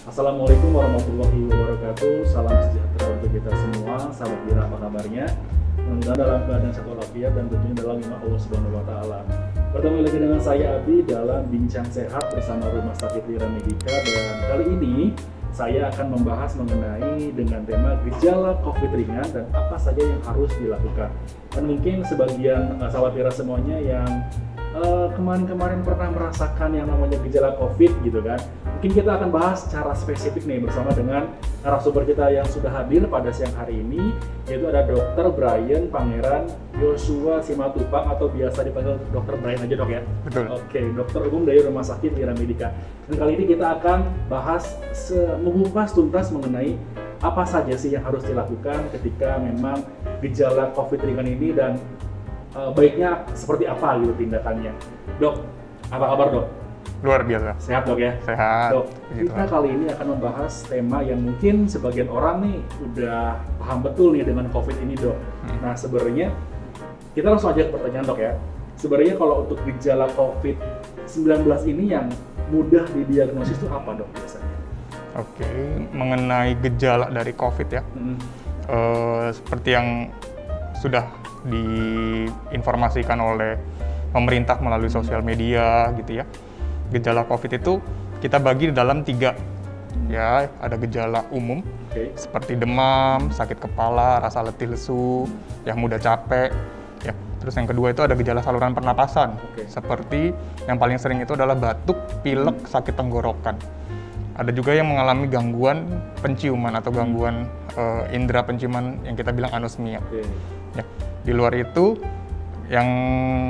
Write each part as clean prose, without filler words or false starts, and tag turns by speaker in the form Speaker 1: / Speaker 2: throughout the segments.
Speaker 1: Assalamualaikum warahmatullahi wabarakatuh. Salam sejahtera untuk kita semua. Sahabat Bira, apa kabarnya? Mudah-mudahan dalam keadaan sehat walafiat dan tentunya dalam lindungan Allah Subhanahu wa taala. Bertemu lagi dengan saya Abi dalam Bincang Sehat bersama Rumah Sakit Lira Medica, dan kali ini saya akan membahas mengenai dengan tema gejala COVID ringan dan apa saja yang harus dilakukan. Dan mungkin sebagian sahabat Lira semuanya yang kemarin-kemarin pernah merasakan yang namanya gejala COVID gitu kan. Mungkin kita akan bahas secara spesifik nih bersama dengan narasumber kita yang sudah hadir pada siang hari ini, yaitu ada Dr. Brian Pangeran Joshua Simatupang atau biasa dipanggil Dr. Brian aja dok ya?
Speaker 2: Betul.
Speaker 1: Oke, dokter umum dari Rumah Sakit Lira Medica. Dan kali ini kita akan bahas mengupas tuntas mengenai apa saja sih yang harus dilakukan ketika memang gejala COVID ringan ini dan baiknya seperti apa gitu tindakannya. Dok, apa kabar dok?
Speaker 2: Luar biasa.
Speaker 1: Sehat dok ya?
Speaker 2: Sehat.
Speaker 1: Dok,
Speaker 2: Gitu.
Speaker 1: kita kali ini akan membahas tema yang mungkin sebagian orang nih udah paham betul nih dengan COVID ini dok. Nah sebenarnya kita langsung aja ke pertanyaan dok ya. Sebenarnya kalau untuk gejala COVID-19 ini yang mudah didiagnosis itu apa dok biasanya?
Speaker 2: Oke, mengenai gejala dari COVID ya, seperti yang sudah diinformasikan oleh pemerintah melalui sosial media gitu ya. Gejala COVID itu kita bagi dalam 3 ya, ada gejala umum seperti demam, sakit kepala, rasa letih lesu, yang mudah capek ya. Terus yang kedua itu ada gejala saluran pernapasan seperti yang paling sering itu adalah batuk, pilek, sakit tenggorokan. Ada juga yang mengalami gangguan penciuman atau gangguan indera penciuman yang kita bilang anosmia. Ya. Di luar itu yang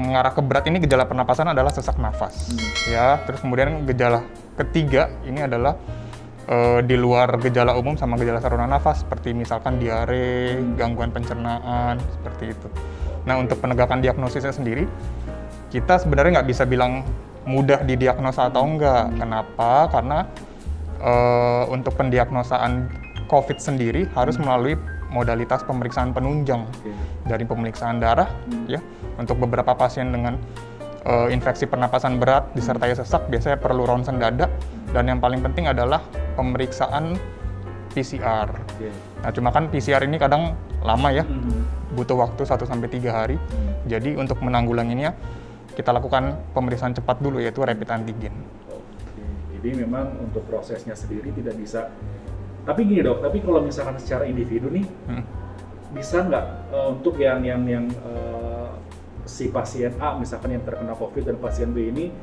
Speaker 2: mengarah ke berat ini gejala pernapasan adalah sesak nafas. Ya, terus kemudian gejala ketiga ini adalah di luar gejala umum sama gejala saluran nafas seperti misalkan diare, gangguan pencernaan seperti itu. Nah, untuk penegakan diagnosisnya sendiri kita sebenarnya nggak bisa bilang mudah didiagnosa atau enggak. Kenapa? Karena untuk pendiagnosaan COVID sendiri harus melalui modalitas pemeriksaan penunjang dari pemeriksaan darah ya. Untuk beberapa pasien dengan infeksi pernapasan berat disertai sesak biasanya perlu ronsen dada, dan yang paling penting adalah pemeriksaan PCR. Nah, cuma kan PCR ini kadang lama ya, butuh waktu 1-3 hari. Jadi untuk menanggulanginya kita lakukan pemeriksaan cepat dulu, yaitu rapid antigen.
Speaker 1: Jadi memang untuk prosesnya sendiri tidak bisa. Tapi gini dok, tapi kalau misalkan secara individu nih, bisa nggak untuk yang si pasien A misalkan yang terkena COVID dan pasien B ini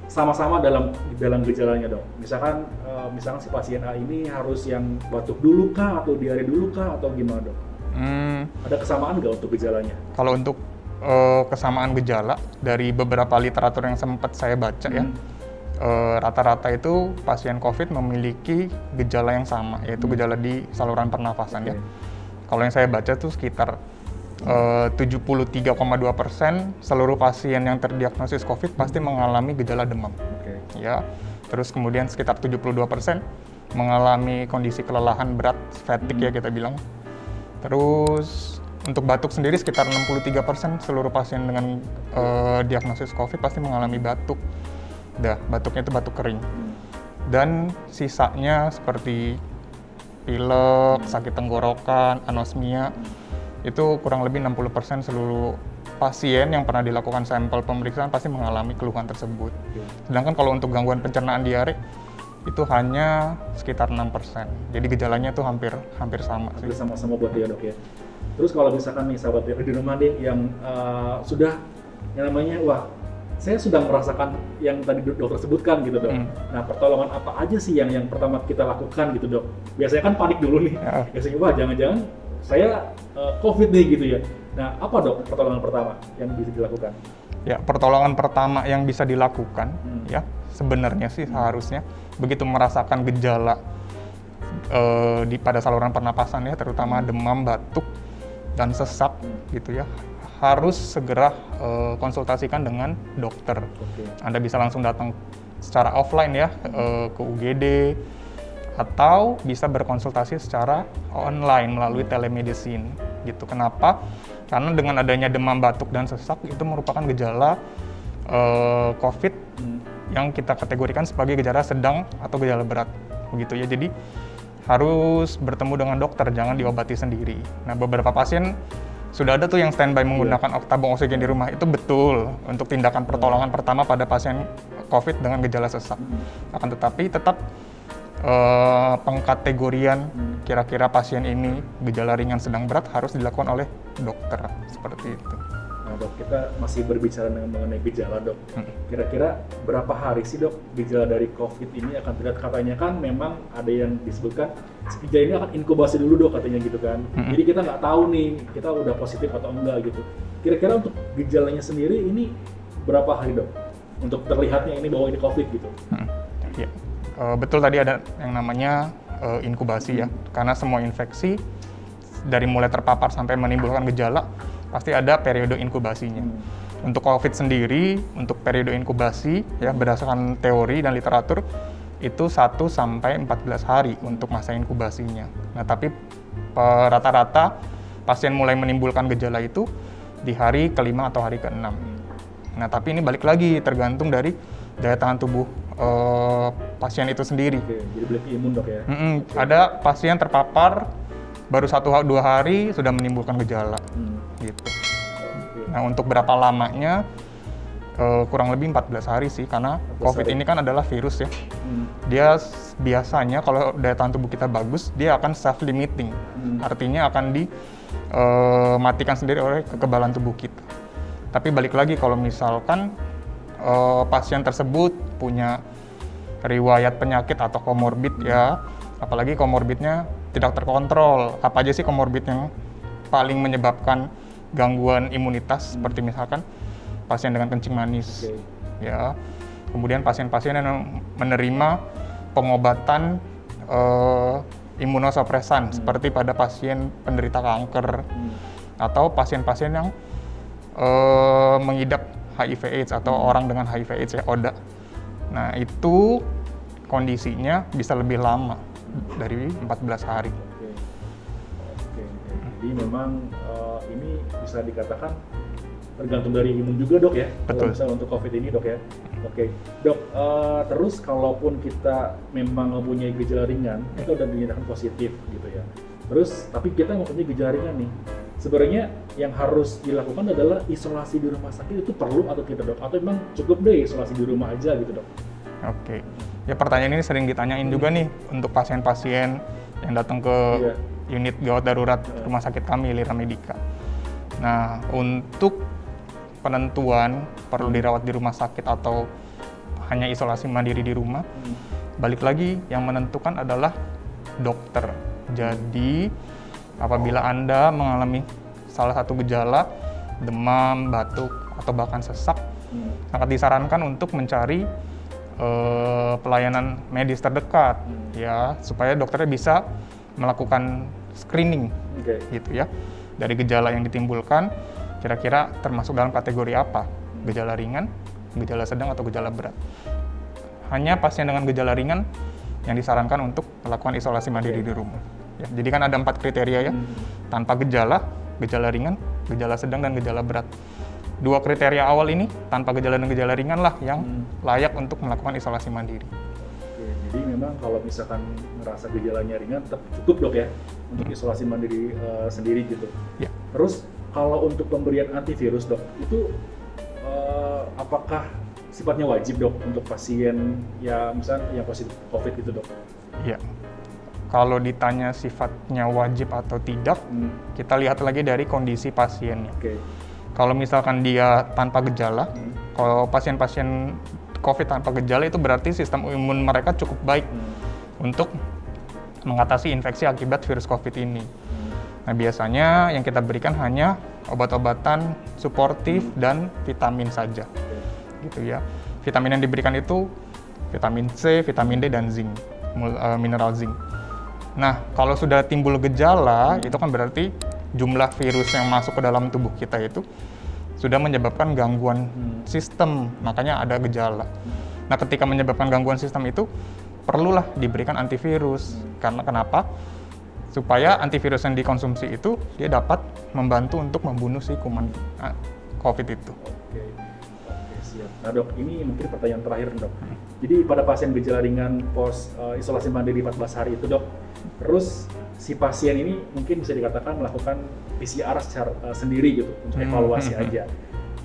Speaker 1: sama-sama dalam gejalanya dok. Misalkan si pasien A ini harus yang batuk dulu kah atau diare dulu kah atau gimana dok? Ada kesamaan nggak untuk gejalanya?
Speaker 2: Kalau untuk kesamaan gejala dari beberapa literatur yang sempat saya baca ya, rata-rata itu pasien COVID memiliki gejala yang sama, yaitu gejala di saluran pernafasan ya. Kalau yang saya baca tuh sekitar 73,2% seluruh pasien yang terdiagnosis COVID pasti mengalami gejala demam. Ya, terus kemudian sekitar 72% mengalami kondisi kelelahan berat, fatigue ya kita bilang. Terus untuk batuk sendiri sekitar 63% seluruh pasien dengan diagnosis COVID pasti mengalami batuk. Batuknya itu batuk kering. Dan sisanya seperti pilek, sakit tenggorokan, anosmia, itu kurang lebih 60% seluruh pasien yang pernah dilakukan sampel pemeriksaan pasti mengalami keluhan tersebut. Sedangkan kalau untuk gangguan pencernaan diare itu hanya sekitar 6%. Jadi gejalanya itu hampir sama sih.
Speaker 1: Hampir sama-sama buat dia dok ya. Terus kalau misalkan nih sahabat di rumah nih yang sudah yang namanya saya sudah merasakan yang tadi dokter sebutkan gitu dok. Nah, pertolongan apa aja sih yang pertama kita lakukan gitu dok? Biasanya kan panik dulu nih. Biasanya jangan-jangan saya COVID nih gitu ya. Nah, apa dok pertolongan pertama yang bisa dilakukan?
Speaker 2: Ya, pertolongan pertama yang bisa dilakukan ya sebenarnya sih harusnya begitu merasakan gejala pada saluran pernapasan ya, terutama demam, batuk, dan sesak gitu ya, harus segera konsultasikan dengan dokter. Anda bisa langsung datang secara offline ya ke UGD atau bisa berkonsultasi secara online melalui telemedicine gitu. Kenapa? Karena dengan adanya demam, batuk, dan sesak itu merupakan gejala COVID yang kita kategorikan sebagai gejala sedang atau gejala berat. begitu ya. Jadi harus bertemu dengan dokter, jangan diobati sendiri. Nah, beberapa pasien sudah ada tuh yang standby menggunakan tabung oksigen di rumah. Itu betul untuk tindakan pertolongan pertama pada pasien COVID dengan gejala sesak. Akan tetapi tetap pengkategorian kira-kira pasien ini gejala ringan sedang berat harus dilakukan oleh dokter, seperti itu.
Speaker 1: Nah dok, kita masih berbicara mengenai gejala dok. Kira-kira berapa hari sih dok gejala dari COVID ini akan terlihat? Katanya kan memang ada yang disebutkan gejala ini akan inkubasi dulu dok katanya gitu kan. Jadi kita nggak tahu nih kita udah positif atau enggak gitu. Kira-kira untuk gejalanya sendiri ini berapa hari dok? Untuk terlihatnya ini bahwa ini COVID gitu.
Speaker 2: Ya. Betul tadi ada yang namanya inkubasi ya. Karena semua infeksi dari mulai terpapar sampai menimbulkan gejala pasti ada periode inkubasinya. Untuk COVID sendiri, untuk periode inkubasi ya berdasarkan teori dan literatur itu 1 sampai 14 hari untuk masa inkubasinya. Nah, tapi rata-rata pasien mulai menimbulkan gejala itu di hari ke-5 atau hari ke-6. Nah, tapi ini balik lagi tergantung dari daya tahan tubuh pasien itu sendiri.
Speaker 1: Oke, jadi balik imun dok ya?
Speaker 2: Ada pasien terpapar baru 1-2 hari sudah menimbulkan gejala. Gitu. Nah, untuk berapa lamanya kurang lebih 14 hari sih, karena COVID ini kan adalah virus ya. Dia biasanya kalau daya tahan tubuh kita bagus, dia akan self-limiting. Artinya akan dimatikan sendiri oleh kekebalan tubuh kita. Tapi balik lagi kalau misalkan pasien tersebut punya riwayat penyakit atau komorbid ya, apalagi komorbidnya tidak terkontrol. Apa aja sih komorbid yang paling menyebabkan gangguan imunitas, seperti misalkan pasien dengan kencing manis, ya. Kemudian pasien-pasien yang menerima pengobatan imunosupresan, seperti pada pasien penderita kanker, atau pasien-pasien yang mengidap HIV/AIDS atau orang dengan HIV/AIDS ya, ODA. Nah, itu kondisinya bisa lebih lama dari 14 hari.
Speaker 1: Jadi memang ini bisa dikatakan tergantung dari imun juga dok ya.
Speaker 2: Betul.
Speaker 1: Kalau misalnya untuk COVID ini dok ya. Oke, dok. Terus kalaupun kita memang mempunyai gejala ringan, itu udah dinyatakan positif gitu ya. Terus tapi kita mempunyai gejala ringan nih. Sebenarnya yang harus dilakukan adalah isolasi di rumah sakit, itu perlu atau tidak dok? Atau memang cukup deh isolasi di rumah aja gitu dok?
Speaker 2: Oke. Ya, pertanyaan ini sering ditanyain juga nih untuk pasien-pasien yang datang ke unit gawat darurat rumah sakit kami, Lira Medica. Nah, untuk penentuan perlu dirawat di rumah sakit atau hanya isolasi mandiri di rumah, balik lagi yang menentukan adalah dokter. Jadi, apabila Anda mengalami salah satu gejala, demam, batuk, atau bahkan sesak, sangat disarankan untuk mencari pelayanan medis terdekat, ya, supaya dokternya bisa melakukan screening, gitu ya, dari gejala yang ditimbulkan, kira-kira termasuk dalam kategori apa, gejala ringan, gejala sedang, atau gejala berat. Hanya pasien dengan gejala ringan yang disarankan untuk melakukan isolasi mandiri di rumah. Ya, jadi kan ada 4 kriteria ya, tanpa gejala, gejala ringan, gejala sedang, dan gejala berat. 2 kriteria awal ini, tanpa gejala dan gejala ringan lah yang layak untuk melakukan isolasi mandiri.
Speaker 1: Jadi memang kalau misalkan merasa gejalanya ringan, tetap cukup dok ya untuk isolasi mandiri sendiri gitu. Ya. Terus kalau untuk pemberian antivirus dok, itu apakah sifatnya wajib dok untuk pasien ya misalnya yang positif COVID gitu dok?
Speaker 2: Iya. Kalau ditanya sifatnya wajib atau tidak, kita lihat lagi dari kondisi pasiennya. Kalau misalkan dia tanpa gejala, kalau pasien-pasien COVID tanpa gejala itu berarti sistem imun mereka cukup baik untuk mengatasi infeksi akibat virus COVID ini. Nah, biasanya yang kita berikan hanya obat-obatan suportif dan vitamin saja, gitu ya. Vitamin yang diberikan itu vitamin C, vitamin D, dan zinc, mineral zinc. Nah, kalau sudah timbul gejala, itu kan berarti jumlah virus yang masuk ke dalam tubuh kita itu sudah menyebabkan gangguan sistem, makanya ada gejala. Nah, ketika menyebabkan gangguan sistem itu, perlulah diberikan antivirus. Karena kenapa? Supaya antivirus yang dikonsumsi itu, dia dapat membantu untuk membunuh si kuman COVID itu.
Speaker 1: Oke, Siap. Nah dok, ini mungkin pertanyaan terakhir dok. Jadi pada pasien gejala ringan pos isolasi mandiri 14 hari itu dok, terus si pasien ini mungkin bisa dikatakan melakukan PCR secara sendiri gitu untuk evaluasi aja.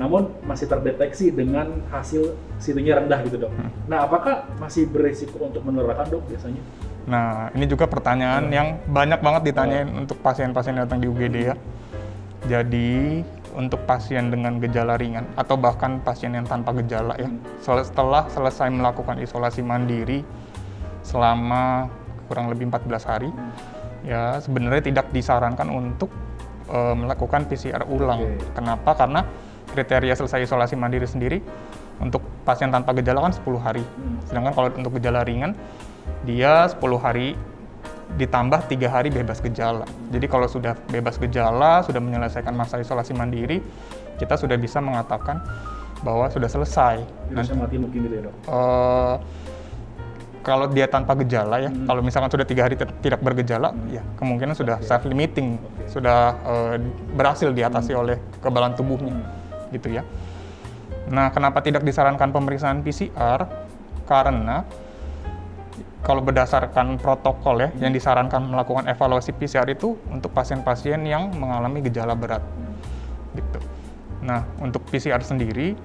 Speaker 1: Namun masih terdeteksi dengan hasil CT-nya rendah gitu dok. Nah apakah masih beresiko untuk menularkan dok biasanya?
Speaker 2: Nah ini juga pertanyaan yang banyak banget ditanyain untuk pasien-pasien yang datang di UGD ya. Jadi untuk pasien dengan gejala ringan atau bahkan pasien yang tanpa gejala ya, setelah selesai melakukan isolasi mandiri selama kurang lebih 14 hari, ya sebenarnya tidak disarankan untuk melakukan PCR ulang. Kenapa? Karena kriteria selesai isolasi mandiri sendiri untuk pasien tanpa gejala kan 10 hari. Sedangkan kalau untuk gejala ringan, dia 10 hari ditambah 3 hari bebas gejala. Jadi kalau sudah bebas gejala, sudah menyelesaikan masa isolasi mandiri, kita sudah bisa mengatakan bahwa sudah selesai.
Speaker 1: Virusnya mati mungkin gitu ya dok?
Speaker 2: Kalau dia tanpa gejala ya, kalau misalkan sudah 3 hari tidak bergejala, ya kemungkinan sudah self-limiting, sudah berhasil diatasi oleh kekebalan tubuhnya, gitu ya. Nah, kenapa tidak disarankan pemeriksaan PCR? Karena kalau berdasarkan protokol ya, yang disarankan melakukan evaluasi PCR itu untuk pasien-pasien yang mengalami gejala berat, gitu. Nah, untuk PCR sendiri,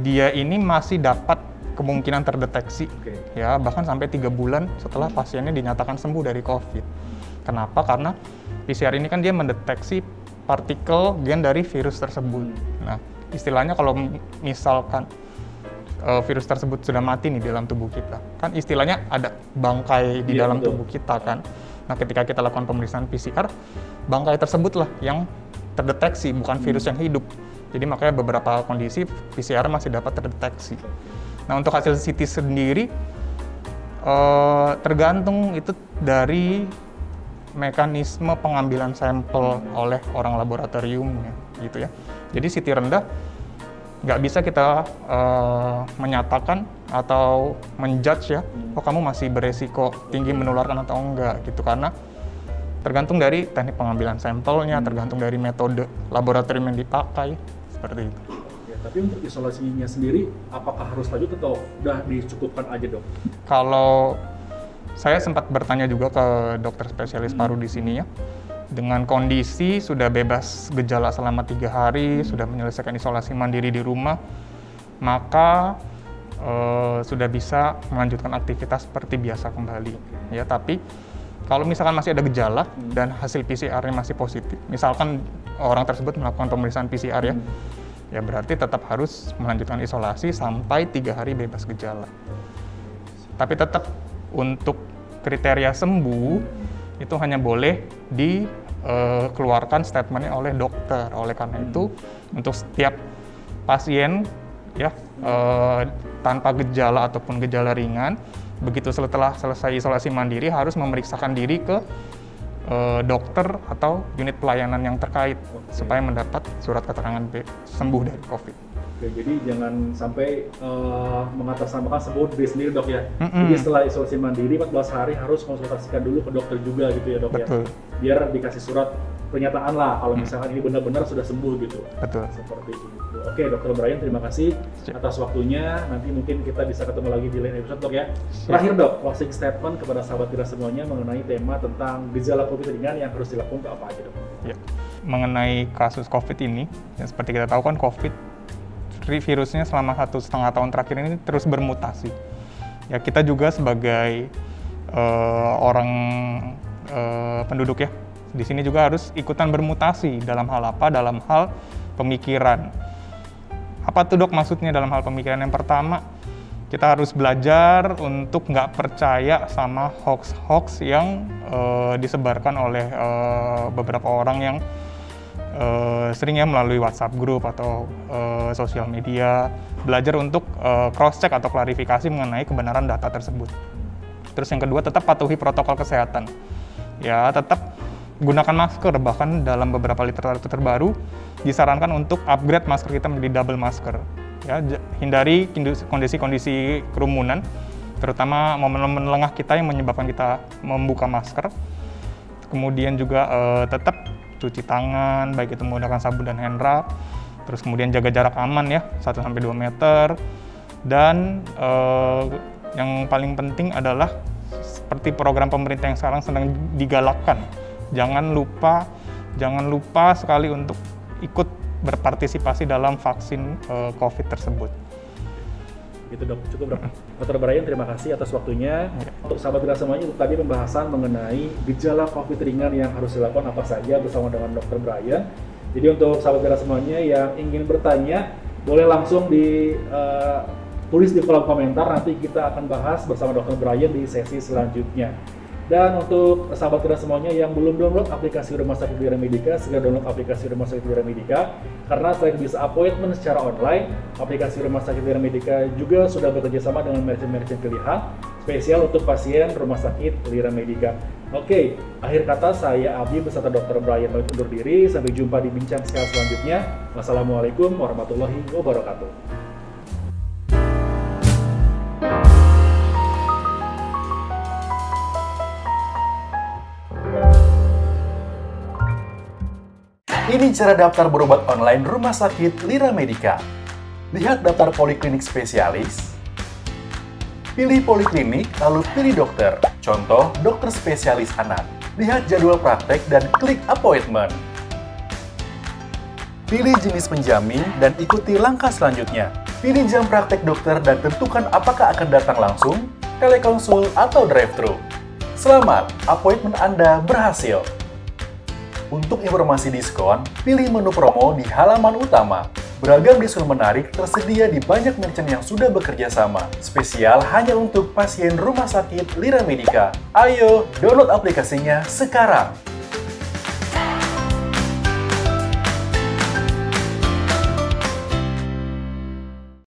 Speaker 2: dia ini masih dapat kemungkinan terdeteksi, ya bahkan sampai 3 bulan setelah pasiennya dinyatakan sembuh dari COVID. Kenapa? Karena PCR ini kan dia mendeteksi partikel gen dari virus tersebut. Nah, istilahnya kalau misalkan virus tersebut sudah mati nih di dalam tubuh kita, kan istilahnya ada bangkai di dalam tubuh kita kan. Nah, ketika kita lakukan pemeriksaan PCR, bangkai tersebutlah yang terdeteksi, bukan virus yang hidup. Jadi makanya beberapa kondisi PCR masih dapat terdeteksi. Nah, untuk hasil CT sendiri tergantung itu dari mekanisme pengambilan sampel oleh orang laboratoriumnya, gitu ya. Jadi CT rendah nggak bisa kita menyatakan atau menjudge ya, oh kamu masih beresiko tinggi menularkan atau enggak gitu, karena tergantung dari teknik pengambilan sampelnya, tergantung dari metode laboratorium yang dipakai, seperti itu.
Speaker 1: Ya, tapi untuk isolasinya sendiri, apakah harus lanjut atau udah dicukupkan aja dok?
Speaker 2: Kalau saya sempat bertanya juga ke dokter spesialis paru di sini ya, dengan kondisi sudah bebas gejala selama 3 hari, sudah menyelesaikan isolasi mandiri di rumah, maka sudah bisa melanjutkan aktivitas seperti biasa kembali. Ya, tapi kalau misalkan masih ada gejala dan hasil PCR-nya masih positif, misalkan orang tersebut melakukan pemeriksaan PCR ya, ya berarti tetap harus melanjutkan isolasi sampai 3 hari bebas gejala. Tapi tetap untuk kriteria sembuh itu hanya boleh dikeluarkan statementnya oleh dokter. Oleh karena itu, untuk setiap pasien ya tanpa gejala ataupun gejala ringan, begitu setelah selesai isolasi mandiri harus memeriksakan diri ke dokter atau unit pelayanan yang terkait supaya mendapat surat keterangan sembuh dari COVID.
Speaker 1: Oke, jadi jangan sampai mengatasnamakan sembuh diri sendiri dok ya. Jadi setelah isolasi mandiri 14 hari harus konsultasikan dulu ke dokter juga gitu ya dok.
Speaker 2: Betul.
Speaker 1: Ya. Biar dikasih surat pernyataan lah kalau misalkan ini benar-benar sudah sembuh gitu.
Speaker 2: Betul.
Speaker 1: Seperti itu. Oke, Dr. Brian, terima kasih atas waktunya. Nanti mungkin kita bisa ketemu lagi di lain episode dok ya. Terakhir dok, closing statement kepada sahabat kita semuanya mengenai tema tentang gejala COVID ringan yang harus dilakukan apa aja dok?
Speaker 2: Ya. Mengenai kasus COVID ini, ya seperti kita tahu kan COVID virusnya selama 1,5 tahun terakhir ini terus bermutasi. Ya, kita juga sebagai orang penduduk ya, di sini juga harus ikutan bermutasi dalam hal apa? Dalam hal pemikiran. Apa tuh dok maksudnya dalam hal pemikiran? Yang pertama, kita harus belajar untuk nggak percaya sama hoax-hoax yang disebarkan oleh beberapa orang yang seringnya melalui WhatsApp group atau sosial media. Belajar untuk cross-check atau klarifikasi mengenai kebenaran data tersebut. Terus yang kedua, tetap patuhi protokol kesehatan. Ya, tetap gunakan masker, bahkan dalam beberapa literatur terbaru disarankan untuk upgrade masker kita menjadi double masker. Ya, hindari kondisi-kondisi kerumunan, terutama momen-momen lengah kita yang menyebabkan kita membuka masker. Kemudian juga tetap cuci tangan, baik itu menggunakan sabun dan hand rub. Terus kemudian jaga jarak aman ya, 1-2 meter. Dan yang paling penting adalah seperti program pemerintah yang sekarang sedang digalakkan. Jangan lupa sekali untuk ikut berpartisipasi dalam vaksin COVID tersebut.
Speaker 1: Itu dok, cukup dok. Dr. Brian, terima kasih atas waktunya. Untuk sahabat Vira semuanya, itu tadi pembahasan mengenai gejala COVID ringan yang harus dilakukan apa saja bersama dengan Dr. Brian. Jadi untuk sahabat Vira semuanya yang ingin bertanya, boleh langsung tulis di kolom komentar, nanti kita akan bahas bersama Dr. Brian di sesi selanjutnya. Dan untuk sahabat Vira semuanya yang belum download aplikasi Rumah Sakit Wira Medica, segera download aplikasi Rumah Sakit Wira Medica. Karena selain bisa appointment secara online, aplikasi Rumah Sakit Wira Medica juga sudah bekerja sama dengan merchant-merchant pilihan spesial untuk pasien Rumah Sakit Wira Medica. Oke, akhir kata saya Abi beserta Dr. Brian pamit undur diri. Sampai jumpa di bincang selanjutnya. Wassalamualaikum warahmatullahi wabarakatuh.
Speaker 3: Ini cara daftar berobat online Rumah Sakit Wira Medica. Lihat daftar poliklinik spesialis. Pilih poliklinik, lalu pilih dokter. Contoh, dokter spesialis anak. Lihat jadwal praktek dan klik appointment. Pilih jenis penjamin dan ikuti langkah selanjutnya. Pilih jam praktek dokter dan tentukan apakah akan datang langsung, telekonsul, atau drive-thru. Selamat, appointment Anda berhasil. Untuk informasi diskon, pilih menu promo di halaman utama. Beragam diskon menarik tersedia di banyak merchant yang sudah bekerja sama. Spesial hanya untuk pasien Rumah Sakit Wira Medica. Ayo, download aplikasinya sekarang!